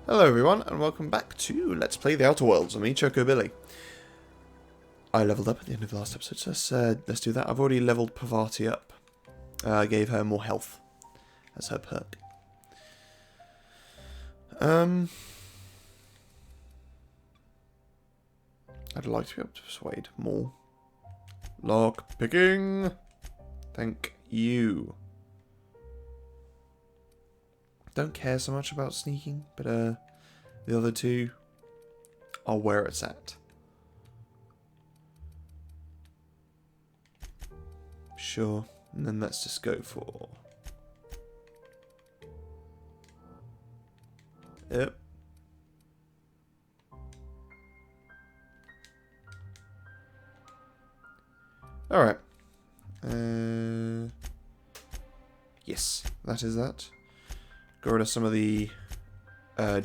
Hello everyone, and welcome back to Let's Play the Outer Worlds. I'm Choco Billy. I leveled up at the end of the last episode, so let's do that. I've already leveled Pavati up. I gave her more health as her perk. I'd like to be able to persuade more. Lock picking. Thank you. Don't care so much about sneaking, but the other two are where it's at. Sure, and then let's just go for... Yep. Alright. Yes, that is that. Got rid of some of the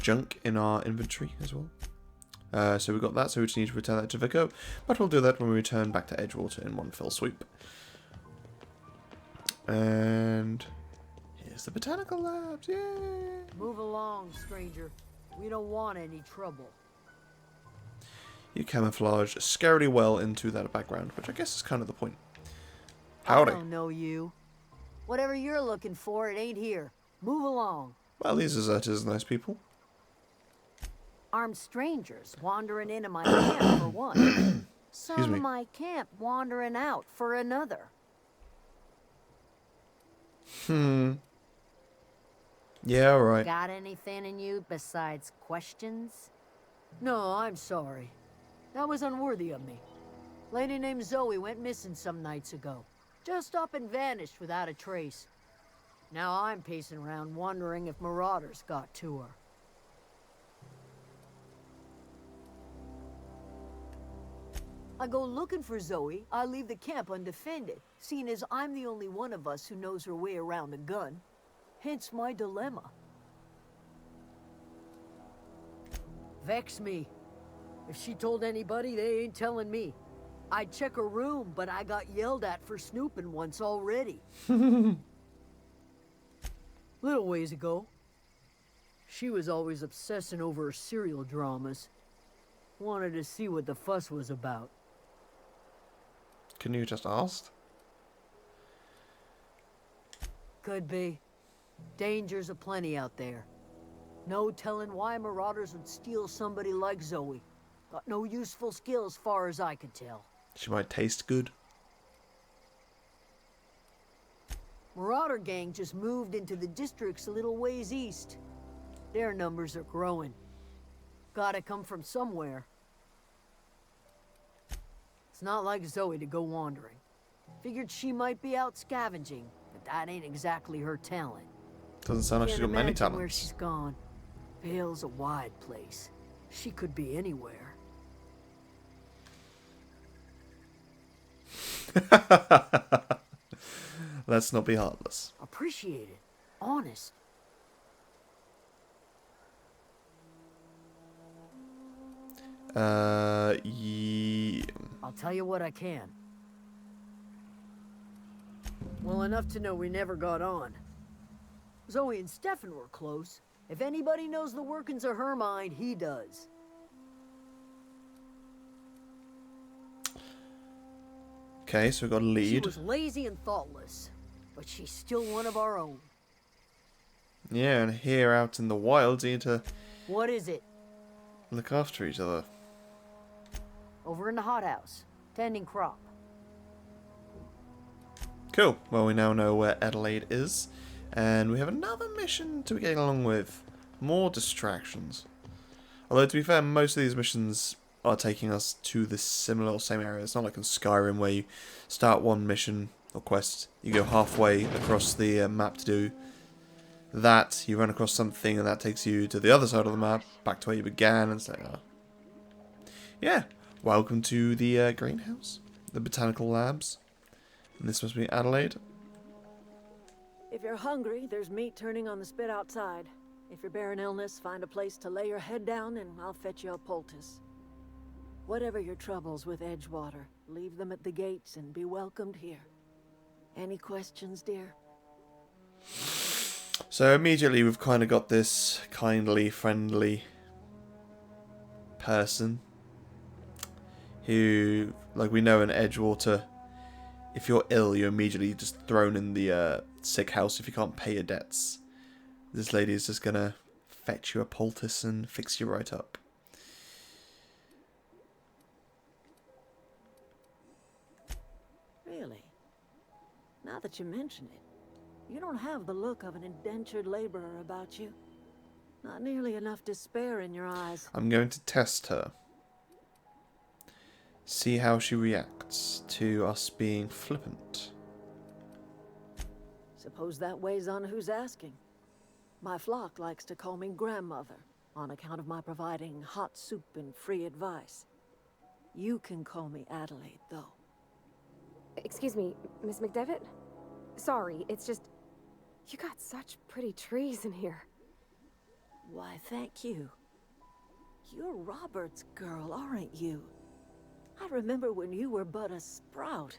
junk in our inventory as well. So we got that, so we just need to return that to Vico. But we'll do that when we return back to Edgewater in one fell swoop. And here's the botanical labs, yay! Move along, stranger. We don't want any trouble. You camouflage scarily well into that background, which I guess is kind of the point. Howdy. I don't know you. Whatever you're looking for, it ain't here. Move along. Well, these deserters are nice people. Armed strangers wandering into my camp for one. Some me. of my camp wandering out for another. Yeah, alright. Got anything in you besides questions? No, I'm sorry. That was unworthy of me. Lady named Zoe went missing some nights ago. Just up and vanished without a trace. Now I'm pacing around wondering if marauders got to her. I go looking for Zoe, I leave the camp undefended, seeing as I'm the only one of us who knows her way around a gun. Hence my dilemma. Vex me. If she told anybody, they ain't telling me. I'd check her room, but I got yelled at for snooping once already. Little ways ago, she was always obsessing over her serial dramas. Wanted to see what the fuss was about. Can you just ask? Could be. Dangers aplenty out there. No telling why marauders would steal somebody like Zoe. Got no useful skill as far as I could tell. She might taste good. Marauder gang just moved into the districts a little ways east. Their numbers are growing. Gotta come from somewhere. It's not like Zoe to go wandering. Figured she might be out scavenging, but that ain't exactly her talent. Doesn't sound like she's got many Imagine where talents. she's gone. Vale's a wide place. She could be anywhere. Let's not be heartless. Appreciate it. Honest. Yeah. I'll tell you what I can. Well enough to know we never got on. Zoe and Stefan were close. If anybody knows the workings of her mind, he does. Okay, so we've got a She lead. was lazy and thoughtless, but she's still one of our own. Yeah, and here out in the wilds, you need to What is it? look after each other. Over in the hothouse, tending crop. Cool. Well, we now know where Adelaide is. And we have another mission to be getting along with. More distractions. Although, to be fair, most of these missions are taking us to the similar or same area. It's not like in Skyrim where you start one mission or quest, you go halfway across the map to do that, you run across something and that takes you to the other side of the map, back to where you began, and it's like, yeah, welcome to the greenhouse, the botanical labs. And this must be Adelaide. If you're hungry, there's meat turning on the spit outside. If you're bearing illness, find a place to lay your head down and I'll fetch you a poultice. Whatever your troubles with Edgewater, leave them at the gates and be welcomed here. Any questions, dear? So immediately we've kind of got this kindly, friendly person who, like we know in Edgewater, if you're ill, you're immediately just thrown in the sick house if you can't pay your debts. This lady is just gonna fetch you a poultice and fix you right up. Really? Now that you mention it, you don't have the look of an indentured laborer about you. Not nearly enough despair in your eyes. I'm going to test her. See how she reacts to us being flippant. Suppose that weighs on who's asking. My flock likes to call me grandmother, on account of my providing hot soup and free advice. You can call me Adelaide, though. Excuse me, Miss McDevitt? Sorry, it's just... You got such pretty trees in here. Why, thank you. You're Robert's girl, aren't you? I remember when you were but a sprout.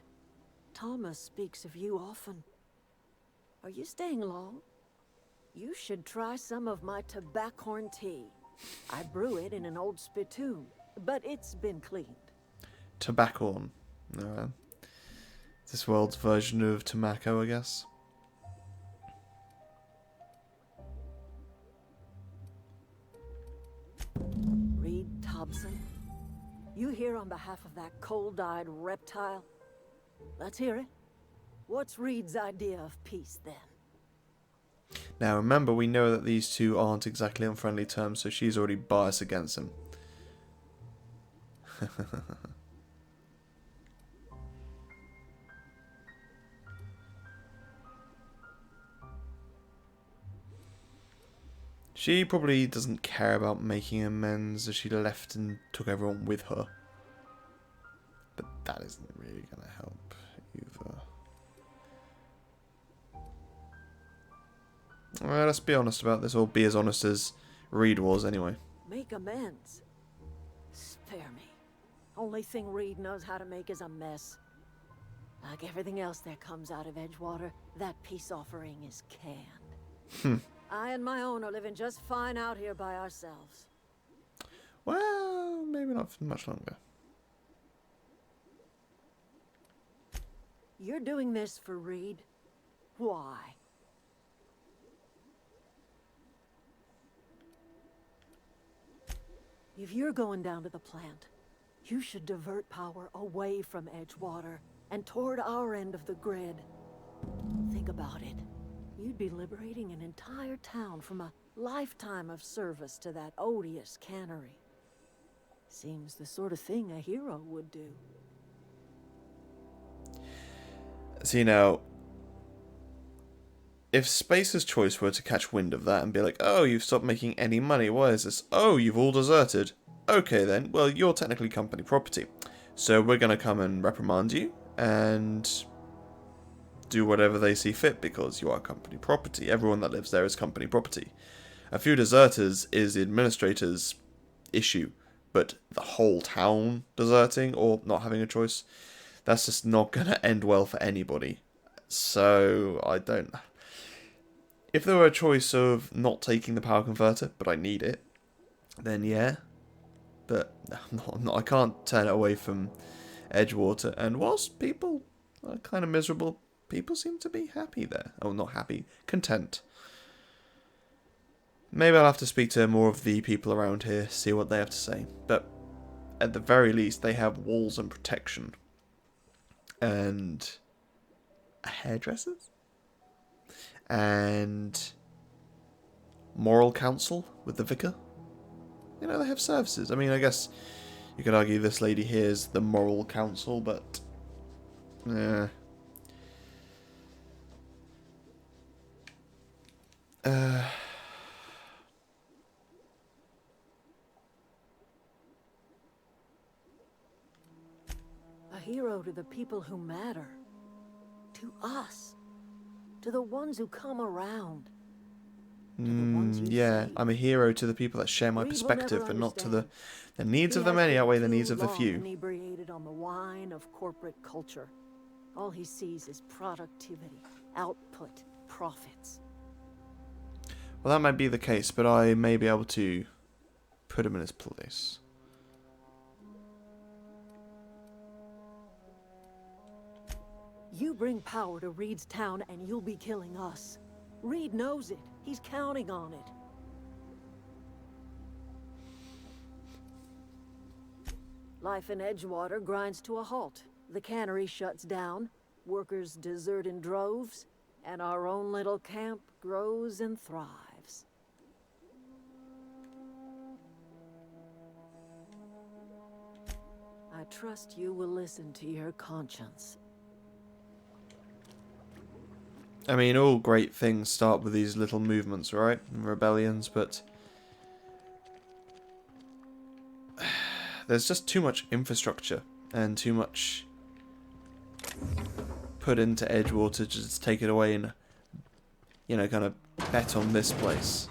Thomas speaks of you often. Are you staying long? You should try some of my tobaccorn tea. I brew it in an old spittoon, but it's been cleaned. Tobaccorn. This world's version of tobacco, I guess. Reed Thompson, you here on behalf of that cold-eyed reptile? Let's hear it. What's Reed's idea of peace, then? Now remember, we know that these two aren't exactly on friendly terms, so she's already biased against him. She probably doesn't care about making amends as she left and took everyone with her. But that isn't really going to help either. Alright, let's be honest about this, or be as honest as Reed was anyway. Make amends? Spare me. Only thing Reed knows how to make is a mess. Like everything else that comes out of Edgewater, that peace offering is canned. I and my own are living just fine out here by ourselves. Well, maybe not for much longer. You're doing this for Reed? Why? If you're going down to the plant, you should divert power away from Edgewater and toward our end of the grid. Think about it. You'd be liberating an entire town from a lifetime of service to that odious cannery. Seems the sort of thing a hero would do. See now, if Spacer's Choice were to catch wind of that and be like, oh, you've stopped making any money, why is this? Oh, you've all deserted. Okay then, well, you're technically company property. So we're going to come and reprimand you and do whatever they see fit because you are company property. Everyone that lives there is company property. A few deserters is the administrator's issue, but the whole town deserting or not having a choice, that's just not going to end well for anybody. So I don't... If there were a choice of not taking the power converter, but I need it, then yeah. But I can't turn it away from Edgewater. And whilst people are kind of miserable, people seem to be happy there. Oh, not happy. Content. Maybe I'll have to speak to more of the people around here, see what they have to say. But at the very least, they have walls and protection. And hairdressers? And moral counsel with the vicar. You know, they have services. I mean, I guess you could argue this lady here is the moral counsel, but... A hero to the people who matter. To us. To the ones who come around. Yeah, I'm a hero to the people that share my perspective, but not to the needs of the many outweigh the needs of the few. Inebriated on the wine of corporate culture. All he sees is productivity, output, profits. Well, that might be the case, but I may be able to put him in his place. You bring power to Reed's town and you'll be killing us. Reed knows it. He's counting on it. Life in Edgewater grinds to a halt. The cannery shuts down, workers desert in droves, and our own little camp grows and thrives. I trust you will listen to your conscience. I mean, all great things start with these little movements, right? And rebellions, but there's just too much infrastructure and too much put into Edgewater to just take it away and, you know, kind of bet on this place.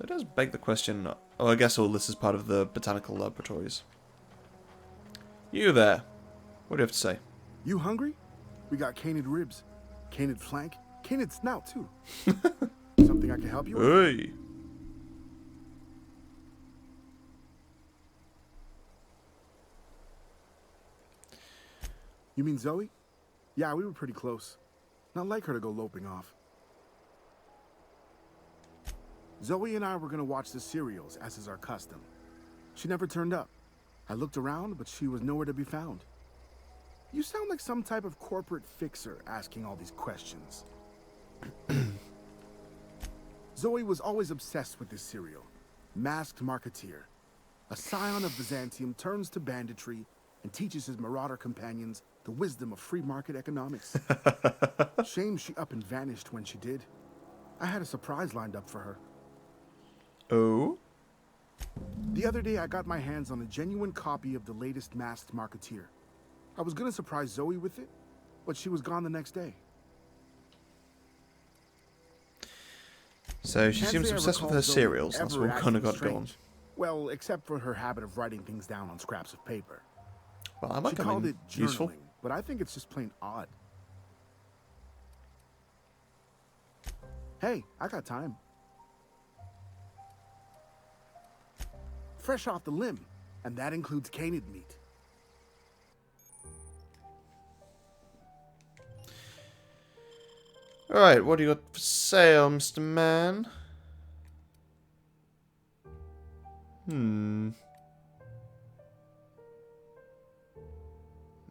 It does beg the question. Oh, I guess all this is part of the botanical laboratories. You there. What do you have to say? You hungry? We got canid ribs, canid flank, canid snout too. Something I can help you with? Hey. You mean Zoe? Yeah, we were pretty close. Not like her to go loping off. Zoe and I were gonna watch the serials, as is our custom. She never turned up. I looked around, but she was nowhere to be found. You sound like some type of corporate fixer asking all these questions. Zoe was always obsessed with this serial. Masked Marketeer. A scion of Byzantium turns to banditry and teaches his marauder companions the wisdom of free market economics. Shame she up and vanished when she did. I had a surprise lined up for her. Oh? The other day I got my hands on a genuine copy of the latest Masked Marketeer. I was gonna surprise Zoe with it, but she was gone the next day. So she Can't seems say I obsessed with recall her Zoe cereals. That's ever what kind of acting got going. strange. Well, except for her habit of writing things down on scraps of paper. Well, that might She come called in it journaling, useful. but I think it's just plain odd. Hey, I got time. Fresh off the limb, and that includes canid meat. Alright, what do you got for sale, Mr. Man?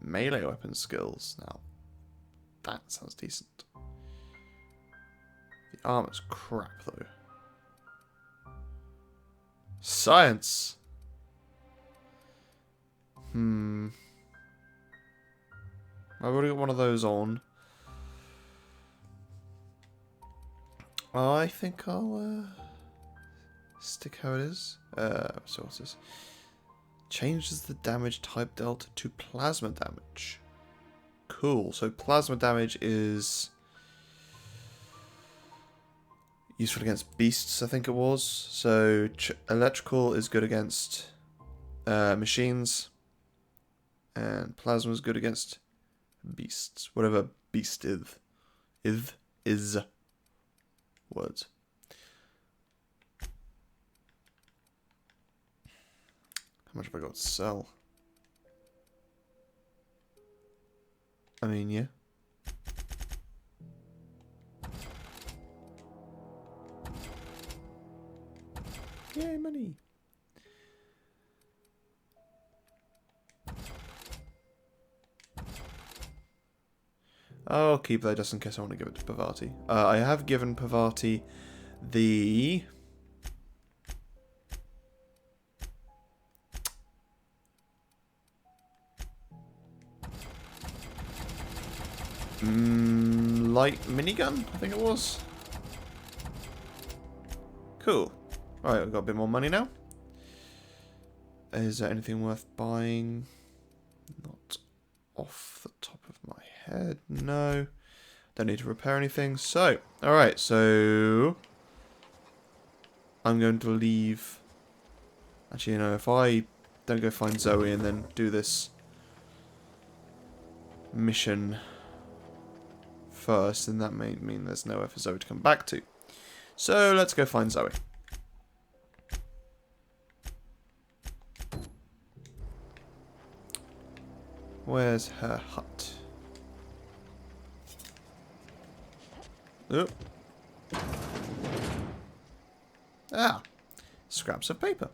Melee weapon skills. Now, that sounds decent. The armor's crap, though. Science! I've already got one of those on. I think I'll stick how it is. Resources. Changes the damage type delta to plasma damage. Cool. So plasma damage is useful against beasts, I think it was. So electrical is good against machines. And plasma is good against beasts. Whatever beast is. Is. Words. How much have I got to sell? I mean, yeah. Yay, money. I'll keep that just in case I want to give it to Pavati. I have given Pavati the... light minigun, I think it was. Cool. Alright, we've got a bit more money now. Is there anything worth buying? Not off the top of my head. No. Don't need to repair anything. So, alright, so... I'm going to leave... Actually, you know, if I don't go find Zoe and then do this mission first, then that may mean there's nowhere for Zoe to come back to. So let's go find Zoe. Where's her hut? Oop. Ah, scraps of paper.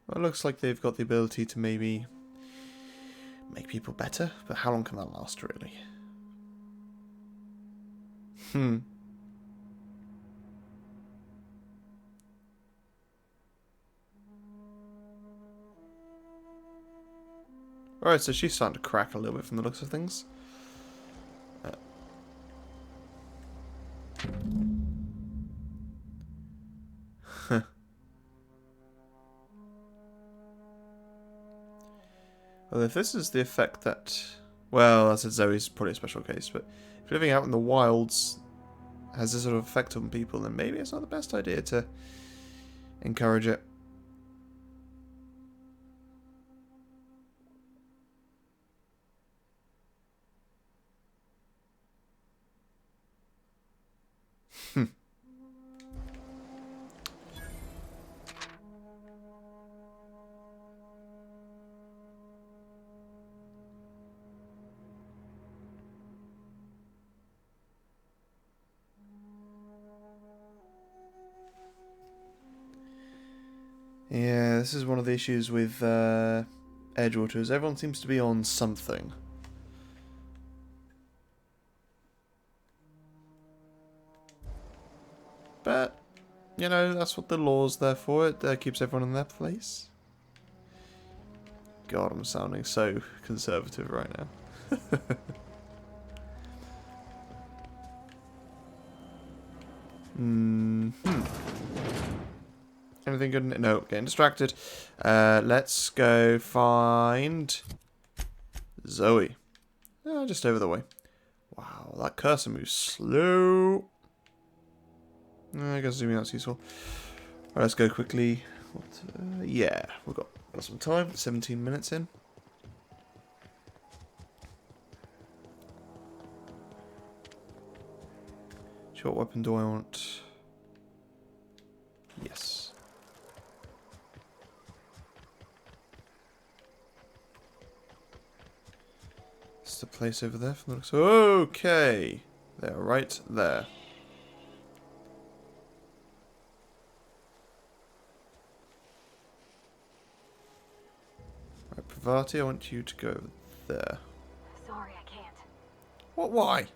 Well, it looks like they've got the ability to maybe make people better, but how long can that last, really? Alright, so she's starting to crack a little bit from the looks of things. Well, if this is the effect that... Well, I said Zoe's probably a special case, but if living out in the wilds has this sort of effect on people, then maybe it's not the best idea to encourage it. Yeah, this is one of the issues with Edgewater, is everyone seems to be on something. But, you know, that's what the law's there for. It keeps everyone in their place. God, I'm sounding so conservative right now. Anything good? No, getting distracted. Let's go find Zoe. Just over the way. Wow, that cursor moves slow. I guess zooming out's useful. Alright, let's go quickly. Yeah, we've got some time. 17 minutes in. What weapon do I want? Yes. It's the place over there from the looks. Okay, they're right there. Right, Parvati, I want you to go over there. Sorry, I can't. What? Why?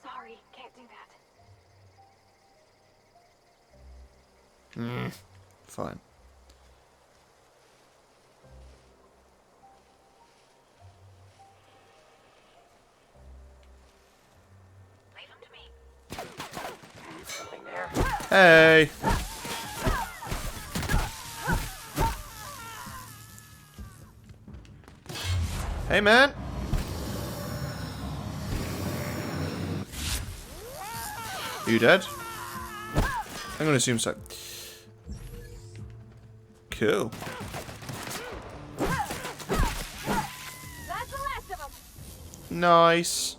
Sorry, can't do that. Fine. Leave him to me. Something there. Hey! Hey, man! Are you dead? I'm gonna assume so. Cool. That's the last of them. Nice.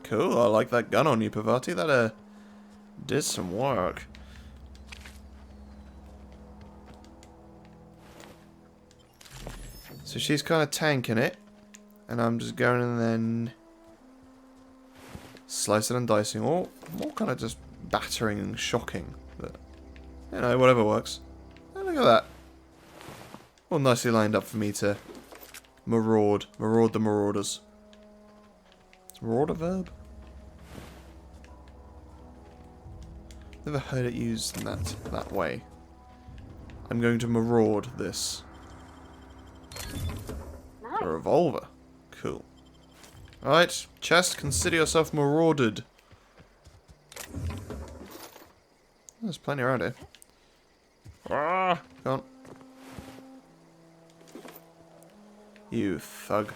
Cool, I like that gun on you, Parvati. That, did some work. So she's kind of tanking it. And I'm just going and then... slicing and dicing. Or more kind of just battering and shocking. But, you know, whatever works. Oh, look at that. All nicely lined up for me to maraud. Maraud the marauders. Is maraud a verb? Never heard it used in that way. I'm going to maraud this. Nice. A revolver. Cool. Alright, chest, consider yourself marauded. There's plenty around here. Ah, come on. You thug.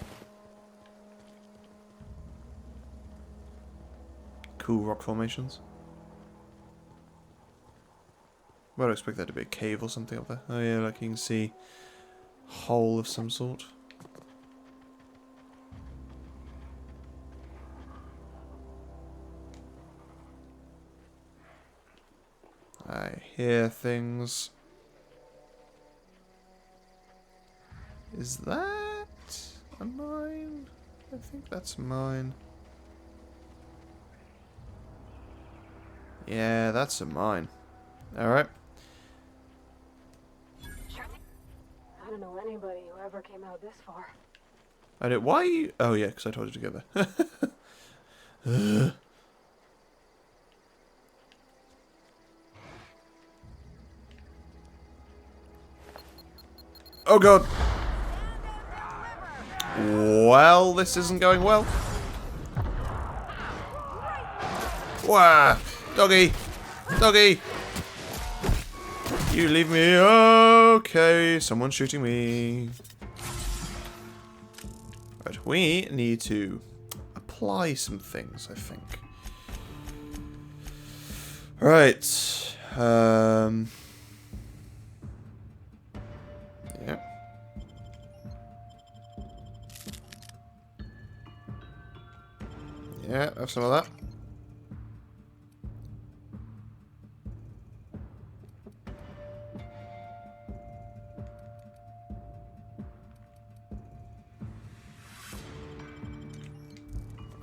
Cool rock formations. Well, I expect there to be a cave or something up there. Oh yeah, like you can see a hole of some sort. I hear things. Is that a mine? I think that's mine. Yeah, that's a mine. Alright. I don't know anybody who ever came out this far. I did. Why are you? Oh yeah, because I told you to go there. Oh god. Well, this isn't going well. Wah! Doggy! Doggy! You leave me. Okay, someone's shooting me. Right, we need to apply some things, I think. Right. Yeah. Yeah, have some of that.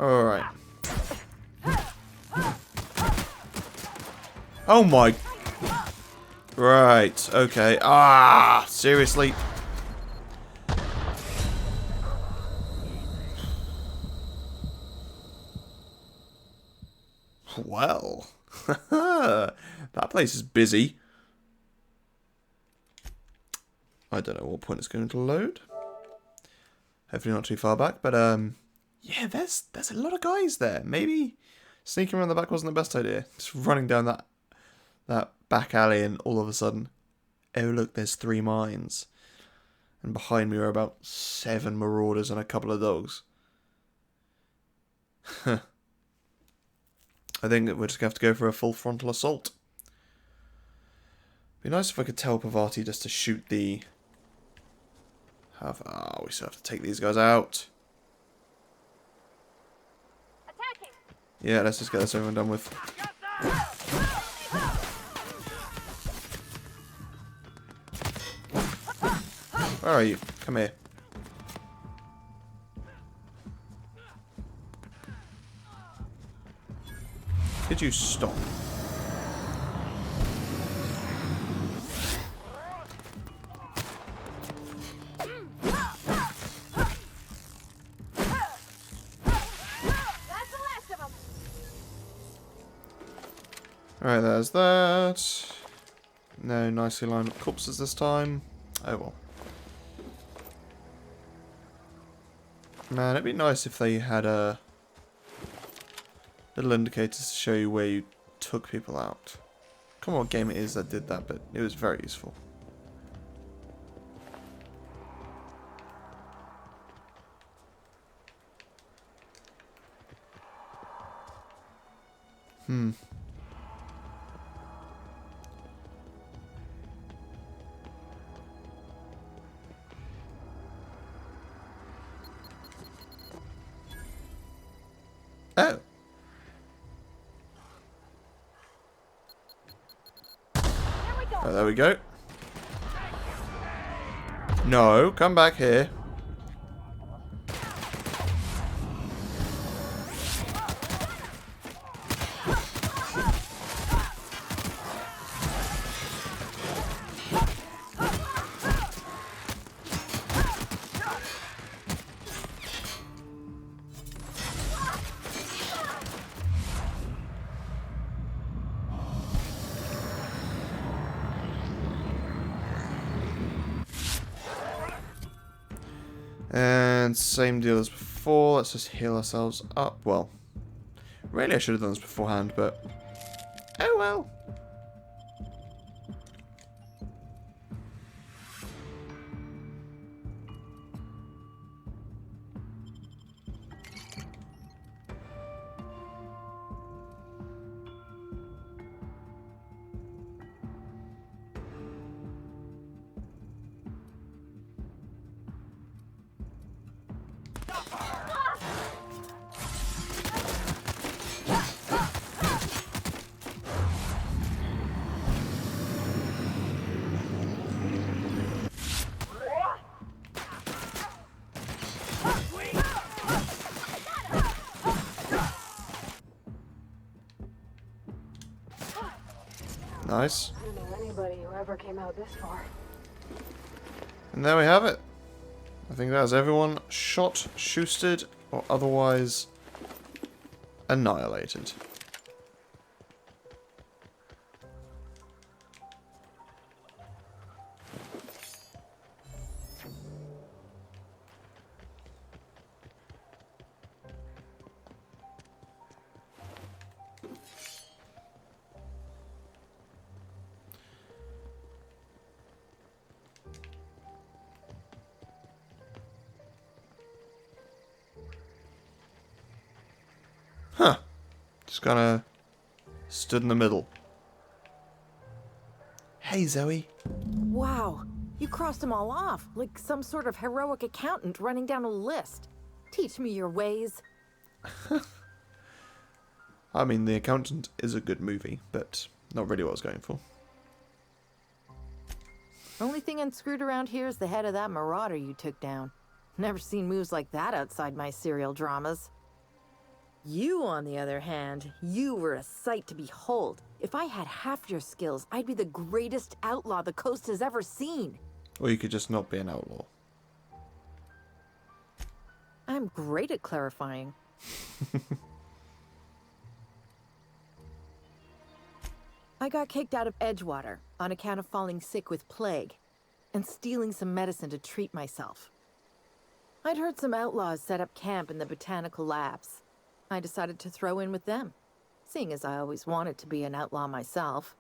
Alright. Oh my... Right, okay. Ah, seriously? Well... that place is busy. I don't know what point it's going to load. Hopefully not too far back, but yeah, there's a lot of guys there. Maybe sneaking around the back wasn't the best idea. Just running down that back alley and all of a sudden, oh look, there's 3 mines. And behind me are about 7 marauders and a couple of dogs. I think we're just going to have to go for a full frontal assault. Be nice if I could tell Pavati just to shoot the... we still have to take these guys out. Attacking! Yeah, let's just get this over and done with. Where are you? Come here. Could you stop? Alright, there's that. No nicely lined up corpses this time. Oh well. Man, it'd be nice if they had little indicators to show you where you took people out. I don't know what game it is that did that, but it was very useful. Oh. Oh, there we go. No, come back here. And same deal as before. Let's just heal ourselves up. Well, really I should have done this beforehand, but oh well. Nice. I don't know anybody who ever came out this far. And there we have it. I think that's everyone shot, shoosted, or otherwise annihilated. Huh. Just kinda stood in the middle. Hey, Zoe. Wow, you crossed them all off, like some sort of heroic accountant running down a list. Teach me your ways. I mean, The Accountant is a good movie, but not really what I was going for. Only thing unscrewed around here is the head of that marauder you took down. Never seen moves like that outside my serial dramas. You, on the other hand, you were a sight to behold. If I had half your skills, I'd be the greatest outlaw the coast has ever seen. Or you could just not be an outlaw. I'm great at clarifying. I got kicked out of Edgewater on account of falling sick with plague and stealing some medicine to treat myself. I'd heard some outlaws set up camp in the botanical labs. I decided to throw in with them, seeing as I always wanted to be an outlaw myself.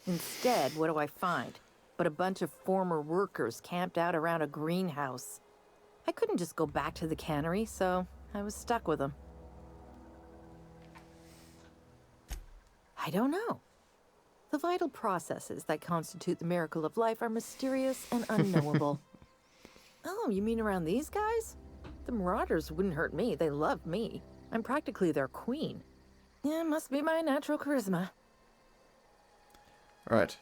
Instead, what do I find? But a bunch of former workers camped out around a greenhouse. I couldn't just go back to the cannery, so I was stuck with them. I don't know. The vital processes that constitute the miracle of life are mysterious and unknowable. Oh, you mean around these guys? The marauders wouldn't hurt me. They love me. I'm practically their queen. Yeah, must be my natural charisma. Right.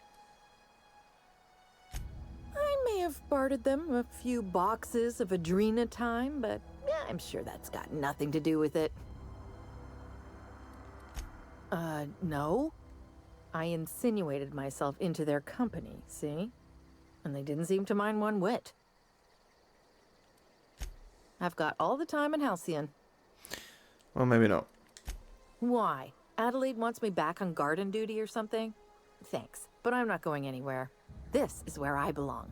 I may have bartered them a few boxes of Adrena time, but yeah, I'm sure that's got nothing to do with it. No. I insinuated myself into their company, see? And they didn't seem to mind one whit. I've got all the time in Halcyon. Well, maybe not. Why? Adelaide wants me back on garden duty or something? Thanks, but I'm not going anywhere. This is where I belong.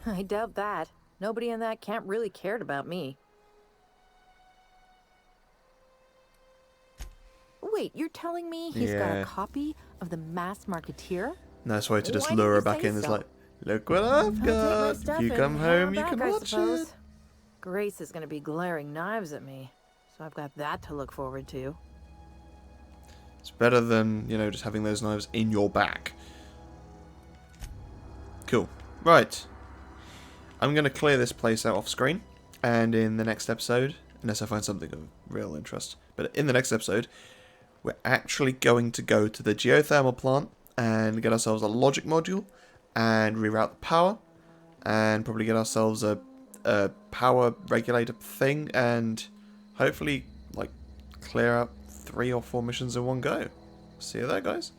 I doubt that. Nobody in that camp really cared about me. Wait, you're telling me he's got Yeah. a copy of the Mass Marketeer? Nice way to just Why lure her didn't you back say in. It's so? like, look what I've I'll take my got. stuff If you and come head on home, you back, can I watch suppose. it. Grace is going to be glaring knives at me, so I've got that to look forward to. It's better than, you know, just having those knives in your back. Cool. Right. I'm going to clear this place out off screen. And in the next episode, unless I find something of real interest, but in the next episode, we're actually going to go to the geothermal plant and get ourselves a logic module and reroute the power and probably get ourselves a power regulator thing and hopefully like clear out 3 or 4 missions in one go. See you there, guys.